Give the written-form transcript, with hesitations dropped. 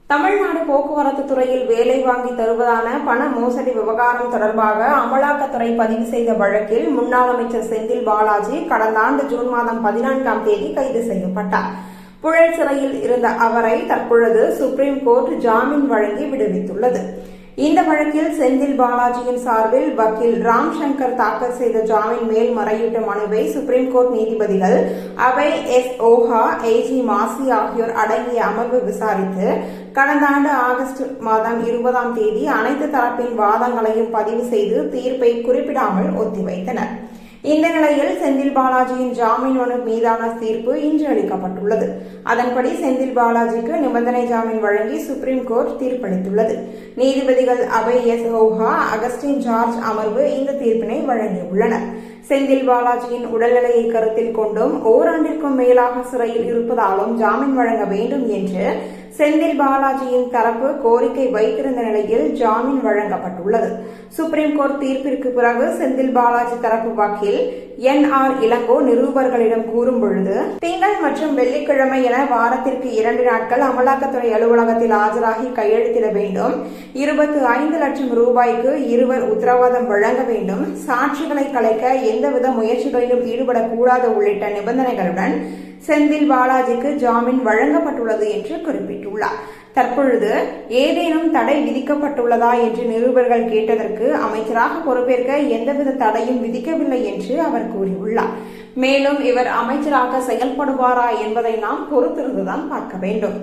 தமிழ்நாடு போக்குவரத்து துறையில் வேலை வாங்கி தருவதான பண மோசடி விவகாரம் தொடர்பாக அமலாக்கத்துறை பதிவு செய்த வழக்கில் முன்னாள் அமைச்சர் செந்தில் பாலாஜி கடந்த ஆண்டு ஜூன் மாதம் 14ஆம் தேதி கைது செய்யப்பட்டார். புழல் சிறையில் இருந்த அவரை தற்பொழுது சுப்ரீம் கோர்ட் ஜாமீன் வழங்கி விடுவித்துள்ளது. இந்த வழக்கில் செந்தில் பாலாஜியின் சார்பில் வக்கீல் ராம் சங்கர் தாக்கல் செய்த ஜாமீன் மேல்முறையீட்டு மனுவை சுப்ரீம் கோர்ட் நீதிபதிகள் அபய் எஸ் ஓஹா, ஏஜி மாசி ஆகியோர் அடங்கிய அமர்வு விசாரித்து கடந்த ஆண்டு ஆகஸ்ட் மாதம் 20ஆம் தேதி அனைத்து தரப்பின் வாதங்களையும் பதிவு செய்து தீர்ப்பை குறிப்பிடாமல் ஒத்திவைத்தனர். இந்த நிலையில் செந்தில் பாலாஜியின் ஜாமீன் மனு மீதான தீர்ப்பு இன்று அளிக்கப்பட்டுள்ளது. அதன்படி செந்தில் பாலாஜிக்கு நிபந்தனை ஜாமீன் வழங்கி சுப்ரீம் கோர்ட் தீர்ப்பளித்துள்ளது. நீதிபதிகள் அபய் எஸ் ஓஹா, அகஸ்டின் ஜார்ஜ் அமர்வு இந்த தீர்ப்பினை வழங்கியுள்ளனர். செந்தில் பாலாஜியின் உடல்நிலையை கருத்தில் கொண்டும் ஓராண்டிற்கும் மேலாக சிறையில் இருப்பதாலும் ஜாமீன் வழங்க வேண்டும் என்று செந்தில் பாலாஜியின் தரப்பு கோரிக்கை வைத்திருந்த நிலையில் ஜாமீன் வழங்கப்பட்டுள்ளது. சுப்ரீம் கோர்ட் தீர்ப்பிற்கு பிறகு செந்தில் பாலாஜி தரப்பு வக்கீல் NR இளங்கோ நிருபர்களிடம் கூறும்பொழுது, திங்கள் மற்றும் வெள்ளிக்கிழமை என வாரத்திற்கு 2 நாட்கள் அமலாக்கத்துறை அலுவலகத்தில் ஆஜராகி கையெழுத்திட வேண்டும். 25 லட்சம் ரூபாய்க்கு இருவர் உத்தரவாதம் வழங்க வேண்டும். சாட்சிகளை கலைக்க எந்தவித முயற்சிகளிலும் ஈடுபடக்கூடாது உள்ளிட்ட நிபந்தனைகளுடன் செந்தில் பாலாஜிக்கு ஜாமீன் வழங்கப்பட்டுள்ளது என்று குறிப்பிட்டுள்ளார். தற்பொழுது ஏதேனும் தடை விதிக்கப்பட்டுள்ளதா என்று நிருபர்கள் கேட்டதற்கு அமைச்சராக பொறுப்பேற்க எந்தவித தடையும் விதிக்கவில்லை என்று அவர் கூறியுள்ளார். மேலும் இவர் அமைச்சராக செயல்படுவாரா என்பதை நாம் பொறுத்திருந்துதான் பார்க்க வேண்டும்.